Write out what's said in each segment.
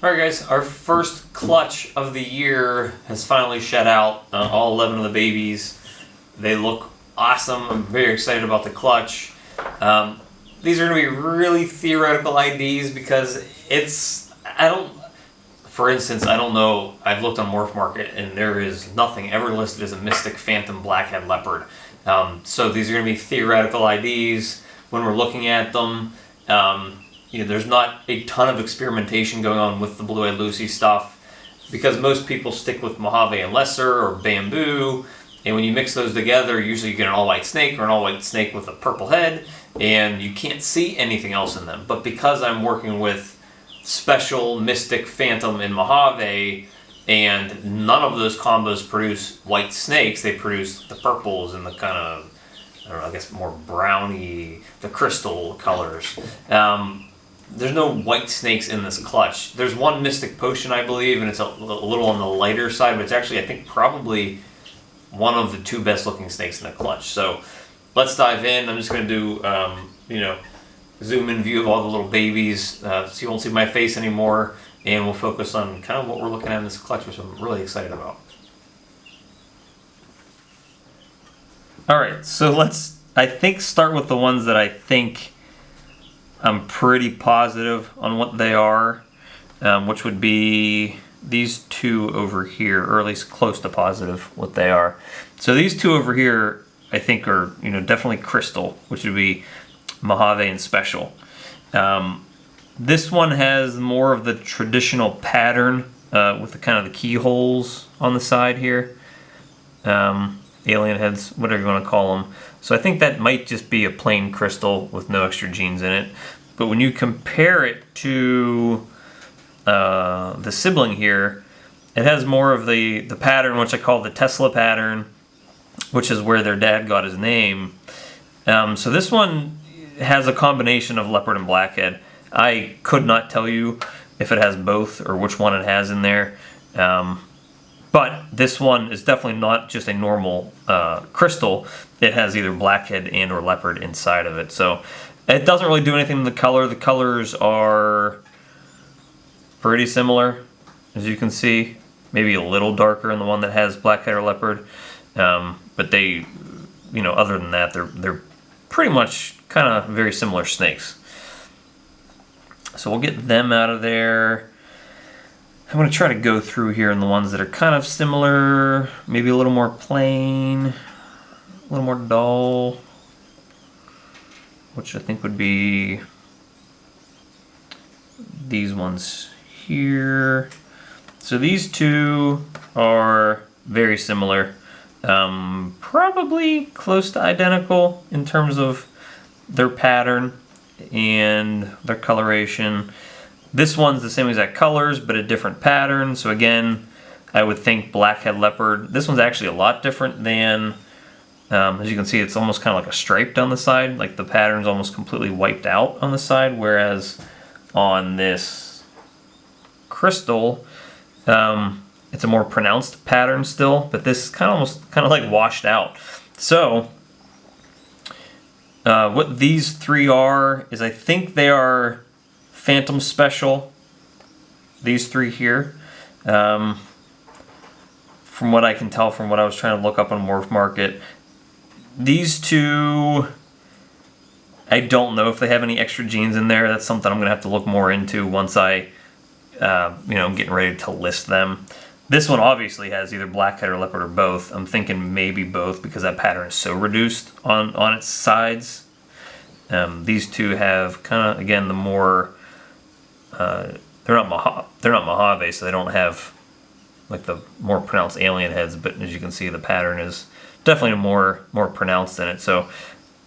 Alright guys, our first clutch of the year has finally shed out. All 11 of the babies. They look awesome. I'm very excited about the clutch. These are going to be really theoretical IDs because for instance, I don't know, I've looked on Morph Market and there is nothing ever listed as a Mystic Phantom Blackhead Leopard. So these are going to be theoretical IDs when we're looking at them. There's not a ton of experimentation going on with the Blue-Eyed Lucy stuff because most people stick with Mojave and Lesser or Bamboo, and when you mix those together, usually you get an all-white snake or an all-white snake with a purple head, and you can't see anything else in them. But because I'm working with Special, Mystic, Phantom, and Mojave, and none of those combos produce white snakes, they produce the purples and the kind of, I don't know, I guess more browny, the crystal colors. There's no white snakes in this clutch. There's one Mystic Potion, I believe, and it's a little on the lighter side, but it's actually, I think, probably one of the two best looking snakes in the clutch. So let's dive in. I'm just going to do, zoom in view of all the little babies, so you won't see my face anymore, and we'll focus on kind of what we're looking at in this clutch, which I'm really excited about. Alright, so let's, I think, start with the ones that I think I'm pretty positive on what they are, which would be these two over here, or at least close to positive what they are. So these two over here, I think, are definitely crystal, which would be Mojave and Special. This one has more of the traditional pattern with the kind of the keyholes on the side here, alien heads, whatever you want to call them. So I think that might just be a plain crystal with no extra genes in it. But when you compare it to the sibling here, it has more of the pattern, which I call the Tesla pattern, which is where their dad got his name. So this one has a combination of leopard and blackhead. I could not tell you if it has both or which one it has in there. But this one is definitely not just a normal crystal. It has either blackhead and or leopard inside of it. So it doesn't really do anything to the color. The colors are pretty similar, as you can see. Maybe a little darker in the one that has blackhead or leopard. But they, other than that, they're pretty much kind of very similar snakes. So we'll get them out of there. I'm going to try to go through here in the ones that are kind of similar, maybe a little more plain, a little more dull, which I think would be these ones here. So these two are very similar, probably close to identical in terms of their pattern and their coloration. This one's the same exact colors, but a different pattern. So again, I would think blackhead leopard. This one's actually a lot different than, as you can see, it's almost kind of like a stripe down the side. Like the pattern's almost completely wiped out on the side, whereas on this crystal, it's a more pronounced pattern still, but this is kind of like washed out. So what these three are is, I think they are Phantom Special, these three here. From what I can tell from what I was trying to look up on Morph Market, these two, I don't know if they have any extra genes in there. That's something I'm going to have to look more into once I, I'm getting ready to list them. This one obviously has either blackhead or leopard or both. I'm thinking maybe both because that pattern is so reduced on its sides. These two have kind of, again, the more, they're not Mojave, so they don't have like the more pronounced alien heads, but as you can see, the pattern is definitely more pronounced in it. So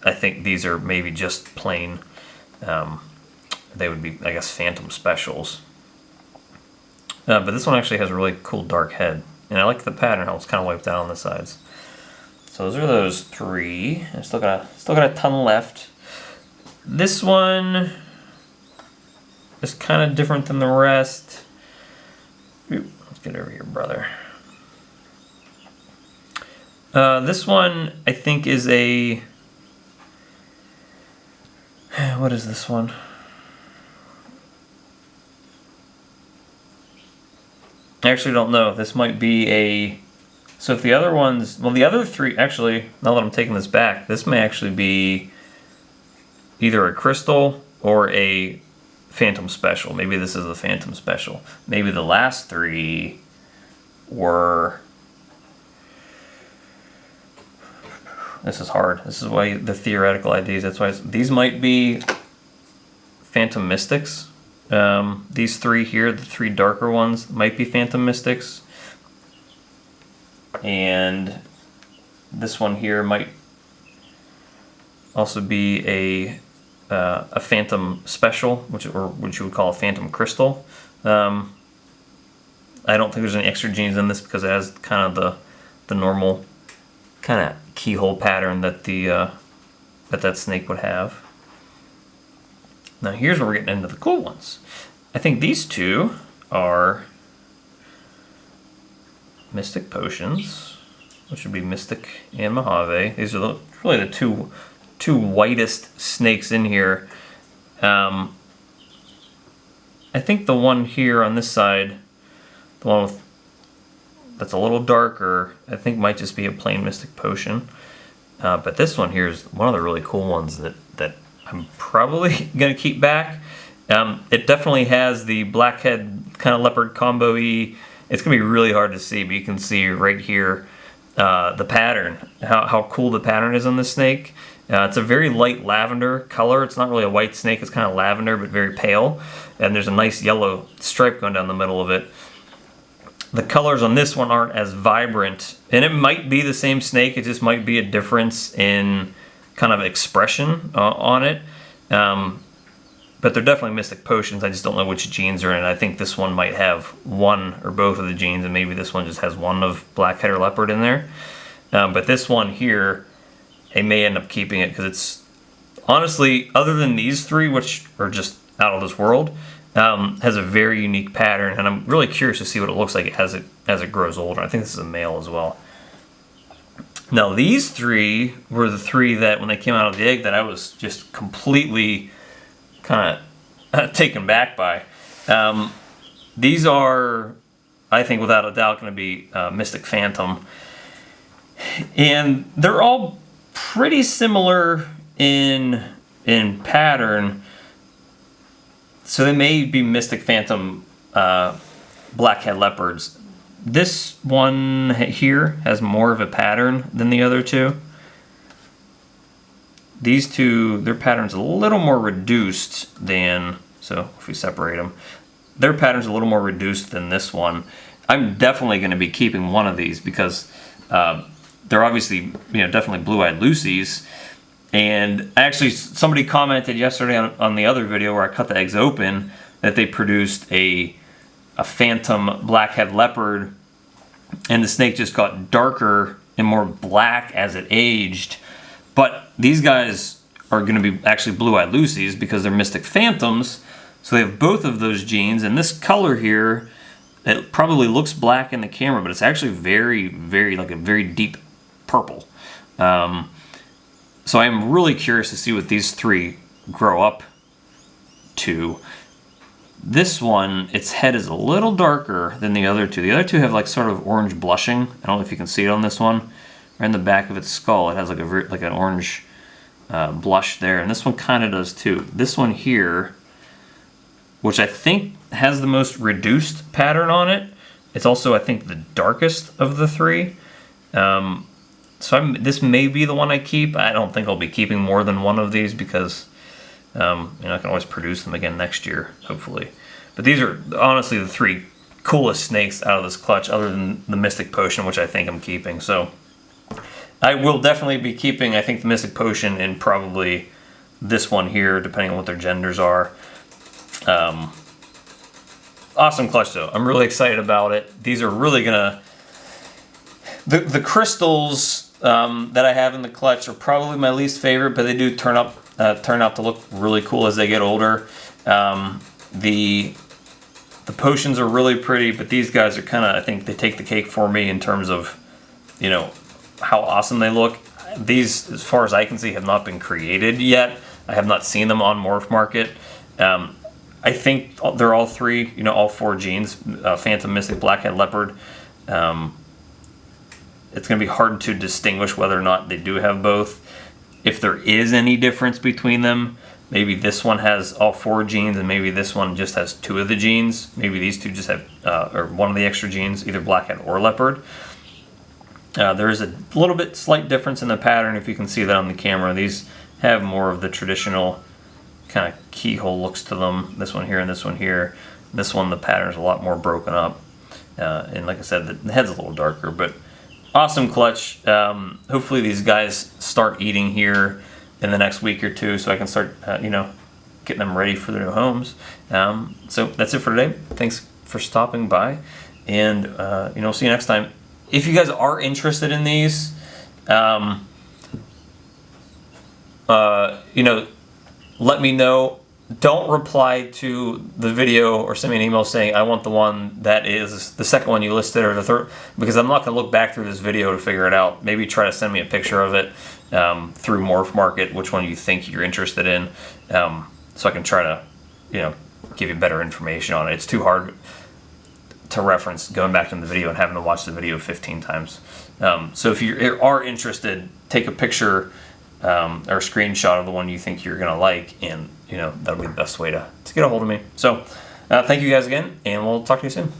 I think these are maybe just plain, they would be, I guess, Phantom Specials. But this one actually has a really cool dark head, and I like the pattern, how it's kind of wiped out on the sides. So those are those three. I still got a ton left. This one is kind of different than the rest. Ooh, let's get over here, brother. This one, I think, is a... What is this one? I actually don't know. This might be a... So if the other ones... Well, the other three... Actually, now that I'm taking this back, this may actually be either a crystal or a phantom special. Maybe this is a phantom special. Maybe the last three were... This is hard. This is why the theoretical ideas. That's why these might be Phantom Mystics. These three here, the three darker ones, might be Phantom Mystics. And this one here might also be a Phantom Special, which you would call a Phantom Crystal. I don't think there's any extra genes in this because it has kind of the normal kind of keyhole pattern that that snake would have. Now here's where we're getting into the cool ones. I think these two are Mystic Potions, which would be Mystic and Mojave. These are really the two whitest snakes in here. I think the one here on this side, the one that's a little darker, I think might just be a plain Mystic Potion. But this one here is one of the really cool ones that I'm probably going to keep back. It definitely has the blackhead kind of leopard combo-y. It's going to be really hard to see, but you can see right here the pattern, how cool the pattern is on this snake. It's a very light lavender color. It's not really a white snake. It's kind of lavender, but very pale. And there's a nice yellow stripe going down the middle of it. The colors on this one aren't as vibrant, and it might be the same snake, it just might be a difference in kind of expression on it. But they're definitely Mystic Potions, I just don't know which genes are in it. I think this one might have one or both of the genes, and maybe this one just has one of blackhead or leopard in there. But this one here, I may end up keeping it, because it's, honestly, other than these three, which are just out of this world, has a very unique pattern, and I'm really curious to see what it looks like as it grows older. I think this is a male as well. Now these three were the three that when they came out of the egg that I was just completely kind of taken back by. These are, I think without a doubt, going to be Mystic Phantom, and they're all pretty similar in pattern. So they may be Mystic Phantom blackhead leopards. This one here has more of a pattern than the other two. These two, their pattern's a little more reduced than, so if we separate them, their pattern's a little more reduced than this one. I'm definitely going to be keeping one of these because they're obviously, definitely blue-eyed Lucy's. And actually, somebody commented yesterday on the other video where I cut the eggs open that they produced a phantom blackhead leopard, and the snake just got darker and more black as it aged. But these guys are going to be actually blue-eyed Lucy's because they're Mystic Phantoms, so they have both of those genes. And this color here, it probably looks black in the camera, but it's actually very, very, like a very deep purple. So I'm really curious to see what these three grow up to. This one, its head is a little darker than the other two. The other two have like sort of orange blushing. I don't know if you can see it on this one. Right in the back of its skull, it has like an orange blush there, and this one kind of does too. This one here, which I think has the most reduced pattern on it, it's also, I think, the darkest of the three. So this may be the one I keep. I don't think I'll be keeping more than one of these because I can always produce them again next year, hopefully. But these are honestly the three coolest snakes out of this clutch, other than the Mystic Potion, which I think I'm keeping. So I will definitely be keeping, I think, the Mystic Potion and probably this one here, depending on what their genders are. Awesome clutch, though. I'm really excited about it. These are really going to... The crystals that I have in the clutch are probably my least favorite, but they do turn out to look really cool as they get older. The potions are really pretty, but these guys are kind of, I think they take the cake for me in terms of, how awesome they look. These, as far as I can see, have not been created yet. I have not seen them on Morph Market. I think they're all three, all four genes, Phantom, Mystic, Blackhead, Leopard. It's going to be hard to distinguish whether or not they do have both. If there is any difference between them, maybe this one has all four genes and maybe this one just has two of the genes. Maybe these two just have, or one of the extra genes, either Blackhead or Leopard. There is a little bit slight difference in the pattern, if you can see that on the camera. These have more of the traditional kind of keyhole looks to them. This one here and this one here. This one, the pattern is a lot more broken up. And like I said, the head's a little darker, but awesome clutch. Hopefully these guys start eating here in the next week or two so I can start, getting them ready for their new homes. So that's it for today. Thanks for stopping by, and see you next time. If you guys are interested in these, let me know. Don't reply to the video or send me an email saying I want the one that is the second one you listed or the third, because I'm not going to look back through this video to figure it out. Maybe try to send me a picture of it through Morph Market, which one you think you're interested in, so I can try to give you better information on it. It's too hard to reference going back in the video and having to watch the video 15 times. So if you are interested, take a picture or a screenshot of the one you think you're going to like, and that'll be the best way to get a hold of me. So thank you guys again, and we'll talk to you soon.